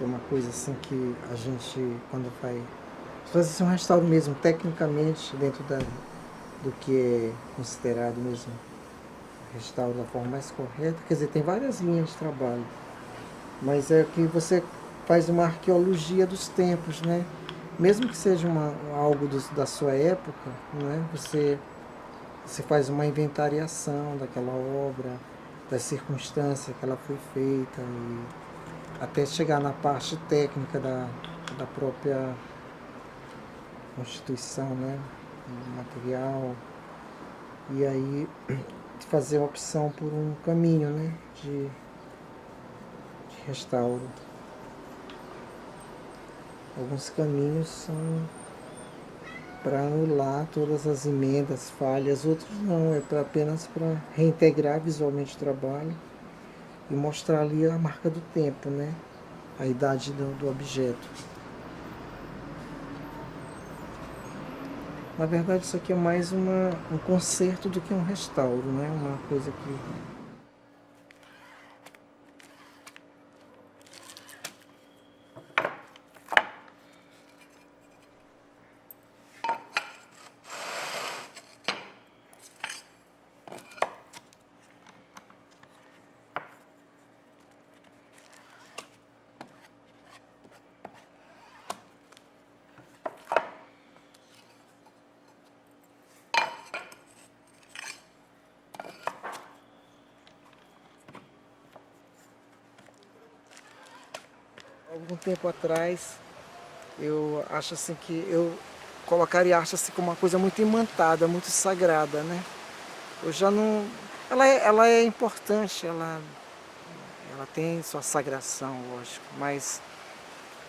é uma coisa assim que a gente, quando vai fazer assim, um restauro mesmo, tecnicamente, dentro do que é considerado mesmo restauro da forma mais correta, quer dizer, tem várias linhas de trabalho, mas é que você faz uma arqueologia dos tempos, né? Mesmo que seja algo da sua época, né? Você faz uma inventariação daquela obra, das circunstâncias que ela foi feita, e até chegar na parte técnica da própria constituição, né? Do material. E aí fazer a opção por um caminho, né? De restauro. Alguns caminhos são para anular todas as emendas, falhas, outros não, é apenas para reintegrar visualmente o trabalho e mostrar ali a marca do tempo, né? A idade do objeto. Na verdade, isso aqui é mais um conserto do que um restauro, né? Uma coisa que algum tempo atrás eu acho assim que eu colocaria a arte assim como uma coisa muito imantada, muito sagrada, né? Eu já não, ela é importante, ela tem sua sagração, lógico, mas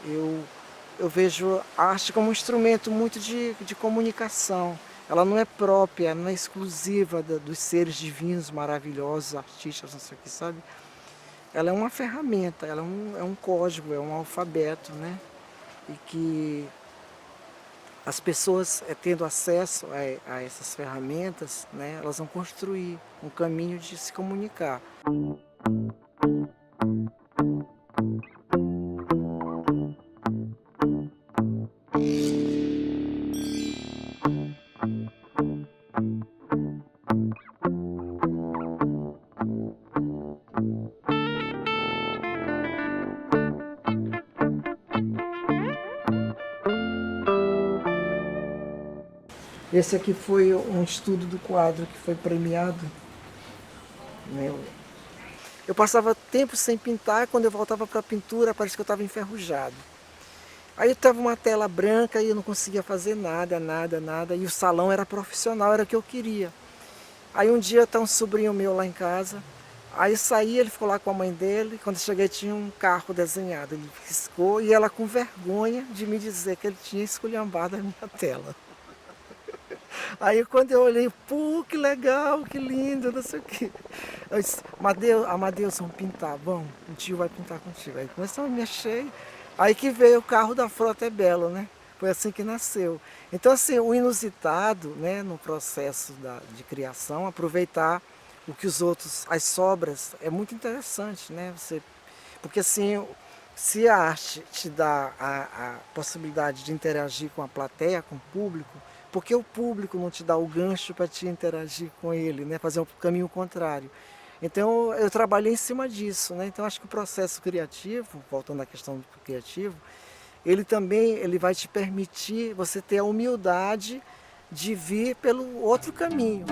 eu eu vejo a arte como um instrumento muito de comunicação. Ela não é própria, não é exclusiva dos seres divinos, maravilhosos, artistas, não sei o que, sabe? Ela é uma ferramenta, ela é um código, é um alfabeto, né? E que as pessoas, tendo acesso a essas ferramentas, né, elas vão construir um caminho de se comunicar. Esse aqui foi um estudo do quadro que foi premiado, né? Eu passava tempo sem pintar, quando eu voltava para a pintura, parece que eu estava enferrujado. Aí eu tava uma tela branca e eu não conseguia fazer nada, nada, nada. E o salão era profissional, era o que eu queria. Aí um dia tá um sobrinho meu lá em casa. Aí eu saí, ele ficou lá com a mãe dele. Quando eu cheguei tinha um carro desenhado. Ele riscou e ela com vergonha de me dizer que ele tinha esculhambado a minha tela. Aí quando eu olhei, pô, que legal, que lindo, não sei o quê. Eu disse, Amadeus, vamos pintar, vamos, o tio vai pintar contigo. Aí começou a mexer, aí que veio o carro da Frota é Belo, né? Foi assim que nasceu. Então assim, o inusitado, né, no processo de criação, aproveitar o que os outros, as sobras, é muito interessante, né? Porque assim, se a arte te dá a possibilidade de interagir com a plateia, com o público, porque o público não te dá o gancho para te interagir com ele, né? Fazer um caminho contrário. Então eu trabalhei em cima disso, né? Então acho que o processo criativo, voltando à questão do criativo, ele também ele vai te permitir você ter a humildade de vir pelo outro caminho.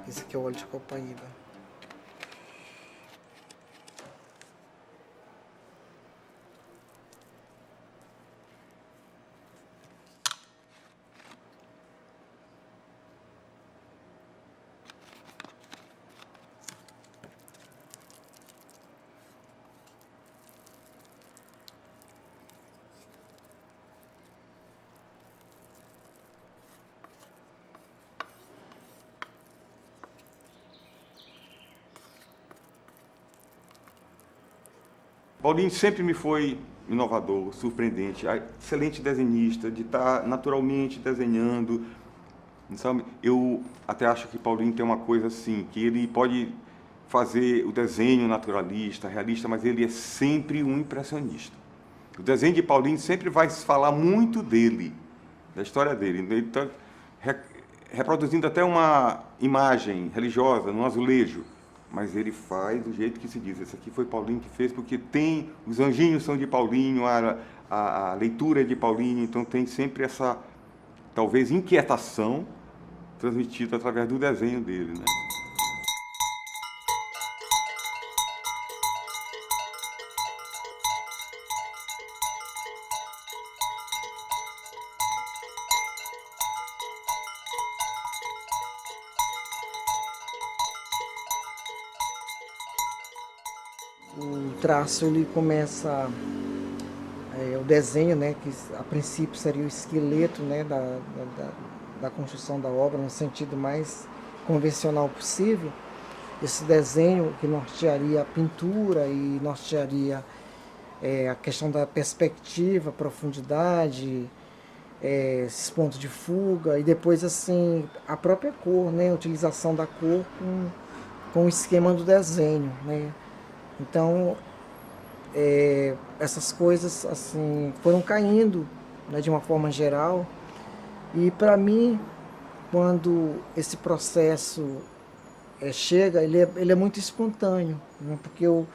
Esse aqui é o óleo de copaíba. Paulinho sempre me foi inovador, surpreendente, excelente desenhista, de estar naturalmente desenhando, sabe? Eu até acho que Paulinho tem uma coisa assim, que ele pode fazer o desenho naturalista, realista, mas ele é sempre um impressionista. O desenho de Paulinho sempre vai falar muito dele, da história dele. Ele está reproduzindo até uma imagem religiosa no azulejo, mas ele faz do jeito que se diz. Esse aqui foi Paulinho que fez, porque tem, os anjinhos são de Paulinho, a leitura é de Paulinho, então tem sempre essa, talvez, inquietação transmitida através do desenho dele, né? O traço ele começa, o desenho, né, que a princípio seria o esqueleto, né, da construção da obra, no sentido mais convencional possível. Esse desenho que nortearia a pintura e nortearia a questão da perspectiva, profundidade, esses pontos de fuga, e depois assim a própria cor, né, a utilização da cor com o esquema do desenho, né. Então essas coisas assim foram caindo, né, de uma forma geral. E para mim, quando esse processo chega, ele é muito espontâneo, né, porque eu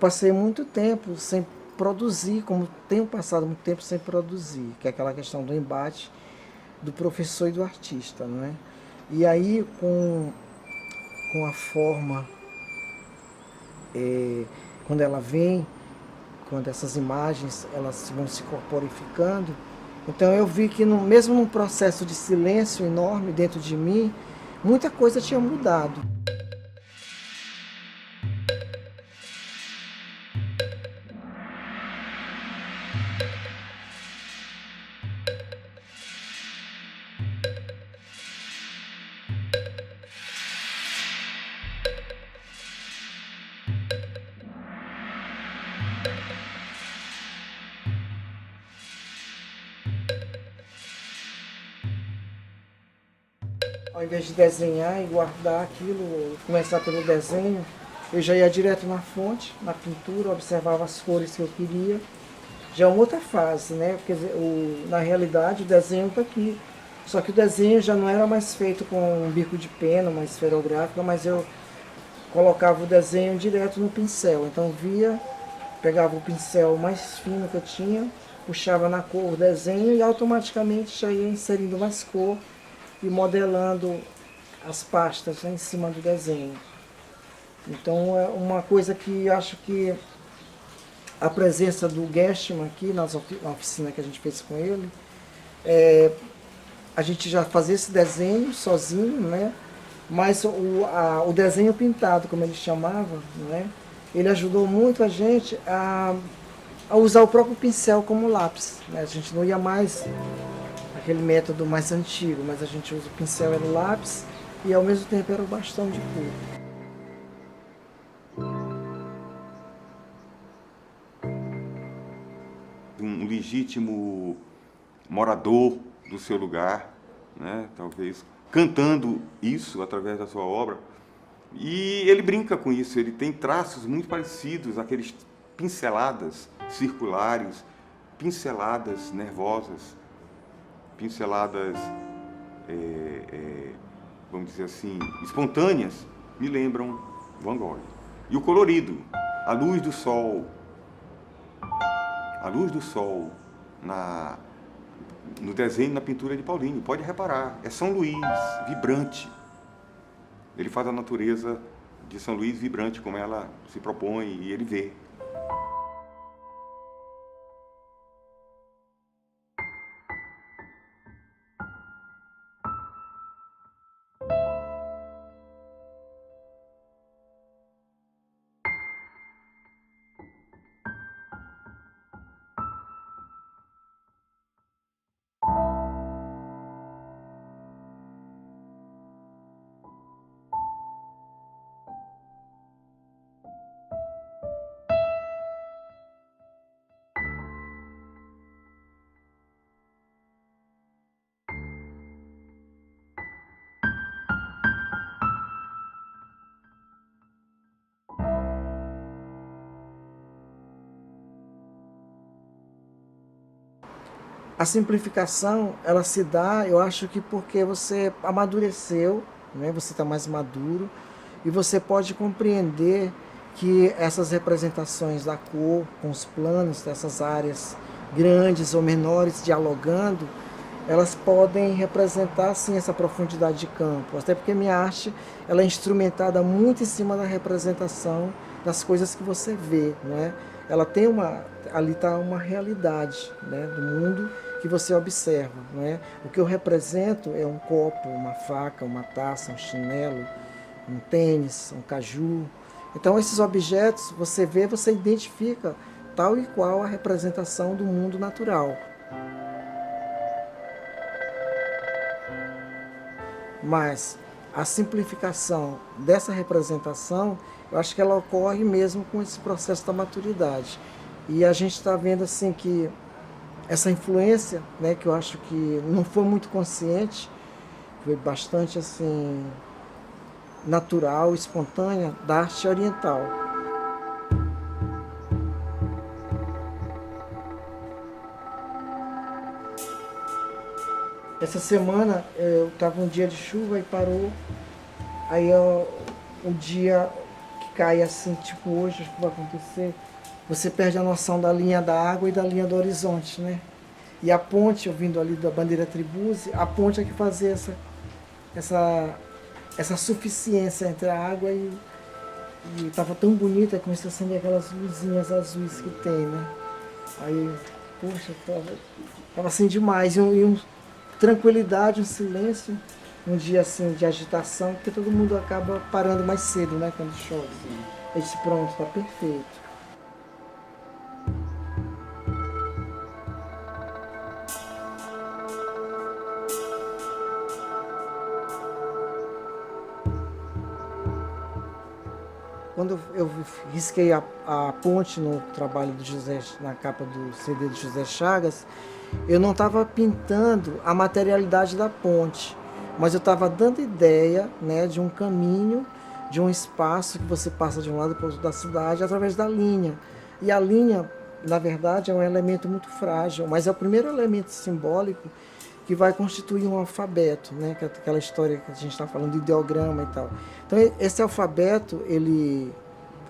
passei muito tempo sem produzir, como tenho passado muito tempo sem produzir, que é aquela questão do embate do professor e do artista, não é? E aí com a forma, quando ela vem, quando essas imagens elas vão se corporificando, então eu vi que mesmo num processo de silêncio enorme dentro de mim, muita coisa tinha mudado. Ao invés de desenhar e guardar aquilo, começar pelo desenho, eu já ia direto na fonte, na pintura, observava as cores que eu queria. Já é uma outra fase, né? Quer dizer, na realidade o desenho está aqui. Só que o desenho já não era mais feito com um bico de pena, uma esferográfica, mas eu colocava o desenho direto no pincel. Então via, pegava o pincel mais fino que eu tinha, puxava na cor o desenho e automaticamente já ia inserindo mais cor e modelando as pastas, né, em cima do desenho. Então é uma coisa que acho que a presença do Gershman aqui na oficina que a gente fez com ele, a gente já fazia esse desenho sozinho, né? Mas o desenho pintado, como ele chamava, né? Ele ajudou muito a gente a usar o próprio pincel como lápis, né? A gente não ia mais aquele método mais antigo, mas a gente usa o pincel, era o lápis, e ao mesmo tempo era o bastão de cor. Um legítimo morador do seu lugar, né? Talvez cantando isso através da sua obra. E ele brinca com isso, ele tem traços muito parecidos, aqueles pinceladas circulares, pinceladas nervosas, pinceladas, vamos dizer assim, espontâneas, me lembram Van Gogh. E o colorido, a luz do sol, a luz do sol no desenho, na pintura de Paulinho, pode reparar, é São Luís, vibrante. Ele faz a natureza de São Luís vibrante, como ela se propõe, e ele vê. A simplificação, ela se dá, eu acho que porque você amadureceu, né? Você está mais maduro e você pode compreender que essas representações da cor com os planos dessas áreas grandes ou menores dialogando, elas podem representar sim essa profundidade de campo, até porque minha arte ela é instrumentada muito em cima da representação das coisas que você vê, né? Ela tem ali está uma realidade, né, do mundo que você observa, né? O que eu represento é um copo, uma faca, uma taça, um chinelo, um tênis, um caju. Então esses objetos você vê, você identifica tal e qual a representação do mundo natural. Mas a simplificação dessa representação, eu acho que ela ocorre mesmo com esse processo da maturidade. E a gente está vendo assim que essa influência, né, que eu acho que não foi muito consciente, foi bastante assim natural, espontânea, da arte oriental. Essa semana eu estava um dia de chuva e parou. Aí um dia que cai assim, tipo hoje, acho que vai acontecer, você perde a noção da linha da água e da linha do horizonte, né? E a ponte, eu vindo ali da bandeira Tribuse, a ponte é que fazia essa suficiência entre a água e estava tão bonita, comecei a acender aquelas luzinhas azuis que tem, né? Aí, poxa, tava assim demais. Tranquilidade, um silêncio, um dia assim de agitação, porque todo mundo acaba parando mais cedo, né, quando chove. Eu disse, pronto, tá perfeito. Quando eu risquei a ponte no trabalho do José, na capa do CD de José Chagas, eu não estava pintando a materialidade da ponte, mas eu estava dando ideia, né, de um caminho, de um espaço que você passa de um lado para o outro da cidade através da linha. E a linha, na verdade, é um elemento muito frágil, mas é o primeiro elemento simbólico que vai constituir um alfabeto, né? Que é aquela história que a gente está falando de ideograma e tal. Então esse alfabeto, ele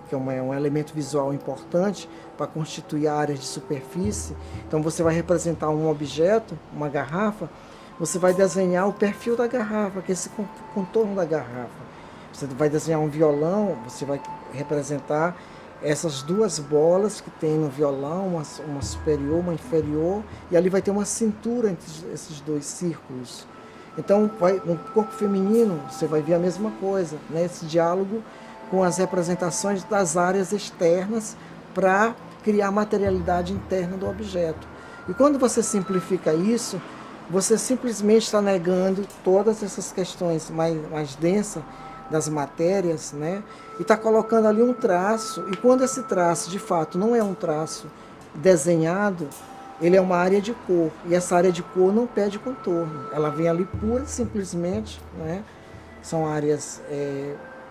que é um elemento visual importante para constituir áreas de superfície. Então você vai representar um objeto, uma garrafa, você vai desenhar o perfil da garrafa, que é esse contorno da garrafa. Você vai desenhar um violão, você vai representar essas duas bolas que tem no violão, uma superior, uma inferior, e ali vai ter uma cintura entre esses dois círculos. Então, no corpo feminino, você vai ver a mesma coisa, né? Esse diálogo com as representações das áreas externas para criar a materialidade interna do objeto. E quando você simplifica isso, você simplesmente está negando todas essas questões mais densas das matérias, né? E está colocando ali um traço, e quando esse traço de fato não é um traço desenhado, ele é uma área de cor, e essa área de cor não pede contorno, ela vem ali pura e simplesmente, né? São áreas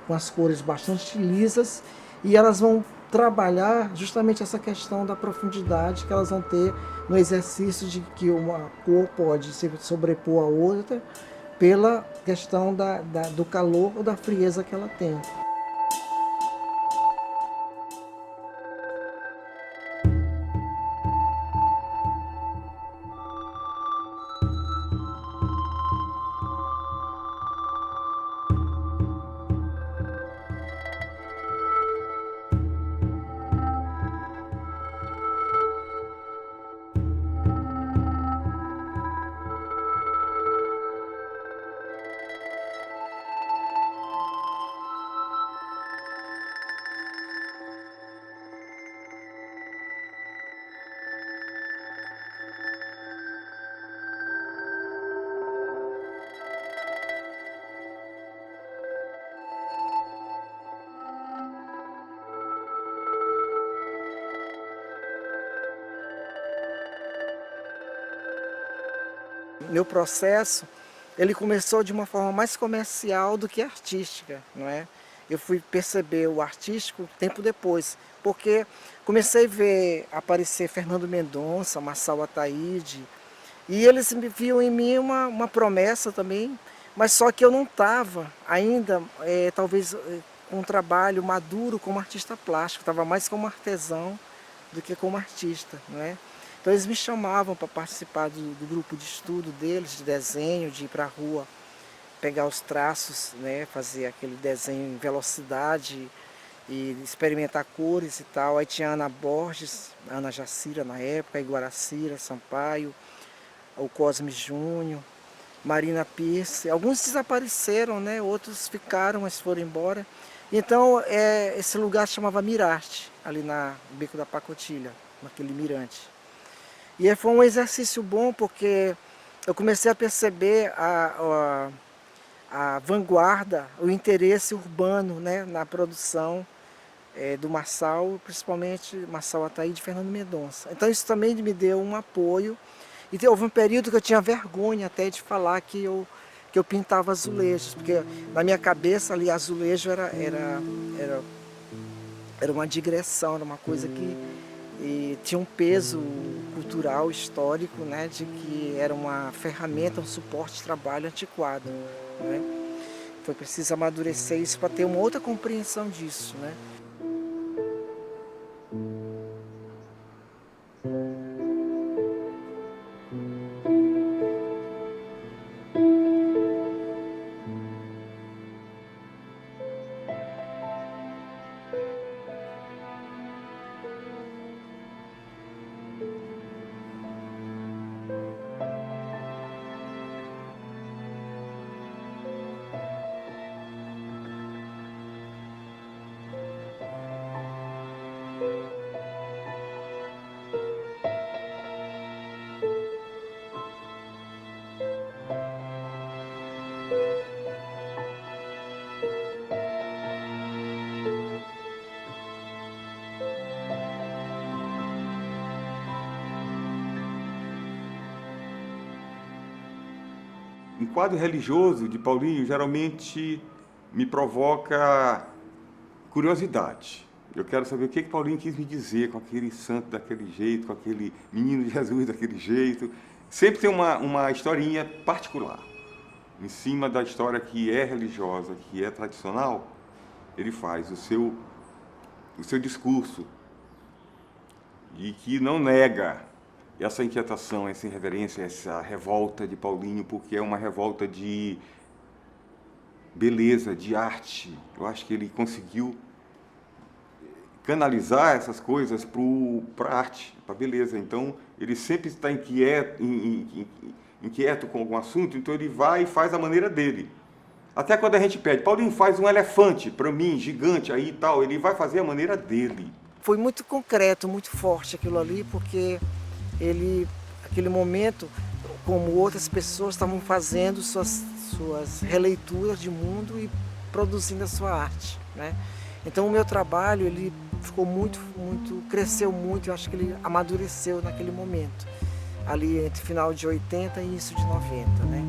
com as cores bastante lisas, e elas vão trabalhar justamente essa questão da profundidade que elas vão ter no exercício de que uma cor pode se sobrepor a outra, pela questão do calor ou da frieza que ela tem. Meu processo, ele começou de uma forma mais comercial do que artística, não é? Eu fui perceber o artístico tempo depois, porque comecei a ver aparecer Fernando Mendonça, Marçal Ataíde, E eles me viam em mim uma promessa também, mas só que eu não estava ainda, talvez, com um trabalho maduro como artista plástico, estava mais como artesão do que como artista, né? Então eles me chamavam para participar do grupo de estudo deles, de desenho, de ir para a rua, pegar os traços, né? Fazer aquele desenho em velocidade e experimentar cores e tal. Aí tinha a Ana Borges, a Ana Jacira na época, a Iguaracira, Sampaio, o Cosme Júnior, Marina Pierce. Alguns desapareceram, né? Outros ficaram, mas foram embora. Então esse lugar se chamava Mirarte, ali no Beco da Pacotilha, naquele mirante. E foi um exercício bom porque eu comecei a perceber a vanguarda, o interesse urbano, né, na produção do Marçal, principalmente Marçal Ataíde e Fernando Mendonça. Então isso também me deu um apoio. E houve um período que eu tinha vergonha até de falar que eu pintava azulejos, porque na minha cabeça ali azulejo era uma digressão, era uma coisa que tinha um peso cultural, histórico, né, de que era uma ferramenta, um suporte de trabalho antiquado, né? Foi preciso amadurecer isso para ter uma outra compreensão disso, né? Um quadro religioso de Paulinho geralmente me provoca curiosidade. Eu quero saber o que Paulinho quis me dizer com aquele santo daquele jeito, com aquele menino de Jesus daquele jeito. Sempre tem uma historinha particular. Em cima da história que é religiosa, que é tradicional, ele faz o seu discurso e que não nega essa inquietação, essa irreverência, essa revolta de Paulinho, porque é uma revolta de beleza, de arte. Eu acho que ele conseguiu canalizar essas coisas para a arte, para a beleza. Então, ele sempre está inquieto com algum assunto, então ele vai e faz a maneira dele. Até quando a gente pede, Paulinho, faz um elefante para mim, gigante aí e tal, ele vai fazer a maneira dele. Foi muito concreto, muito forte aquilo ali, porque aquele momento, como outras pessoas estavam fazendo suas releituras de mundo e produzindo a sua arte, né? Então o meu trabalho, ele ficou cresceu muito, eu acho que ele amadureceu naquele momento, ali entre final de 80 e início de 90, né?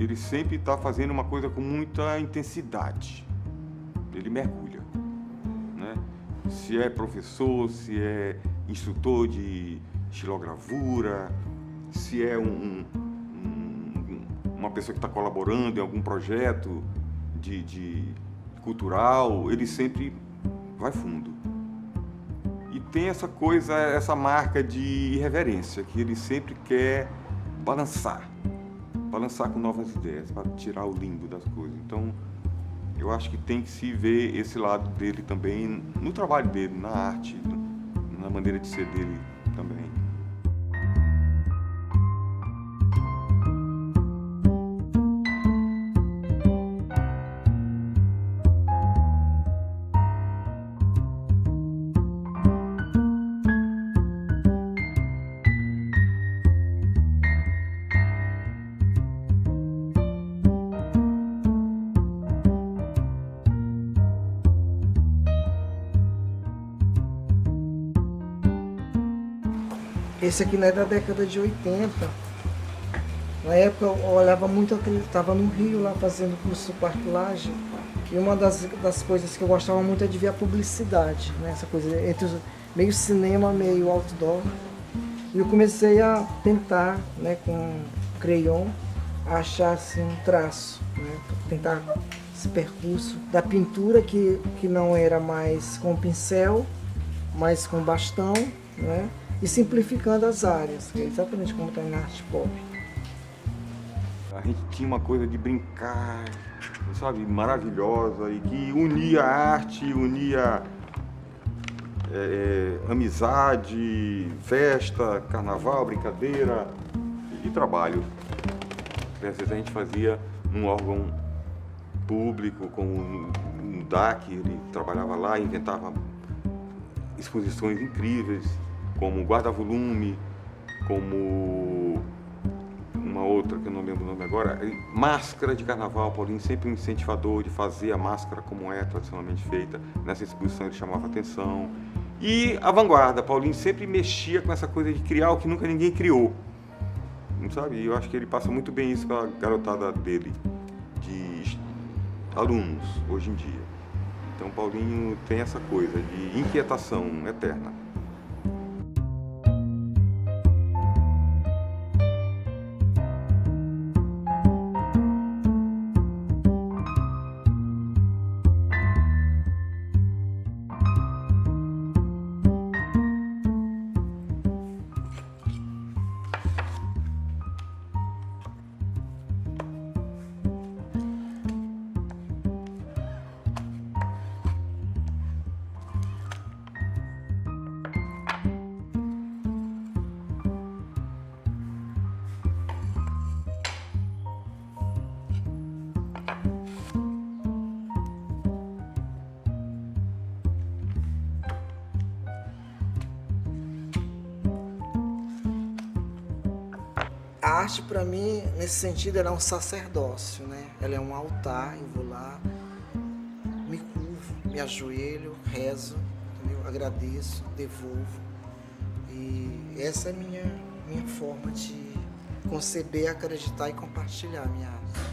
Ele sempre está fazendo uma coisa com muita intensidade. Ele mergulha, né? Se é professor, se é instrutor de estilogravura, se é uma pessoa que está colaborando em algum projeto de cultural, ele sempre vai fundo. E tem essa coisa, essa marca de irreverência, que ele sempre quer balançar com novas ideias, para tirar o limbo das coisas. Então, eu acho que tem que se ver esse lado dele também, no trabalho dele, na arte, na maneira de ser dele também. Esse aqui não é da década de 80. Na época eu olhava muito aquele, estava no Rio lá fazendo curso de cartolagem. E uma das coisas que eu gostava muito é de ver a publicidade, né? Essa coisa entre meio cinema, meio outdoor. E eu comecei a tentar, né, com crayon, achar assim, um traço, né? Tentar esse percurso da pintura que não era mais com pincel, mas com bastão, né? E simplificando as áreas, que é exatamente como está na arte pop. A gente tinha uma coisa de brincar, sabe, maravilhosa, e que unia a arte, unia amizade, festa, carnaval, brincadeira e trabalho. Às vezes a gente fazia num órgão público, como um DAC, ele trabalhava lá, inventava exposições incríveis, como guarda-volume, como uma outra que eu não lembro o nome agora, máscara de carnaval. Paulinho sempre um incentivador de fazer a máscara como é tradicionalmente feita. Nessa exposição ele chamava atenção. E a vanguarda, Paulinho sempre mexia com essa coisa de criar o que nunca ninguém criou, sabe? E eu acho que ele passa muito bem isso com a garotada dele, de alunos, hoje em dia. Então Paulinho tem essa coisa de inquietação eterna. A arte, para mim, nesse sentido, ela é um sacerdócio, né? Ela é um altar, eu vou lá, me curvo, me ajoelho, rezo, entendeu? Agradeço, devolvo. E essa é a minha forma de conceber, acreditar e compartilhar a minha arte.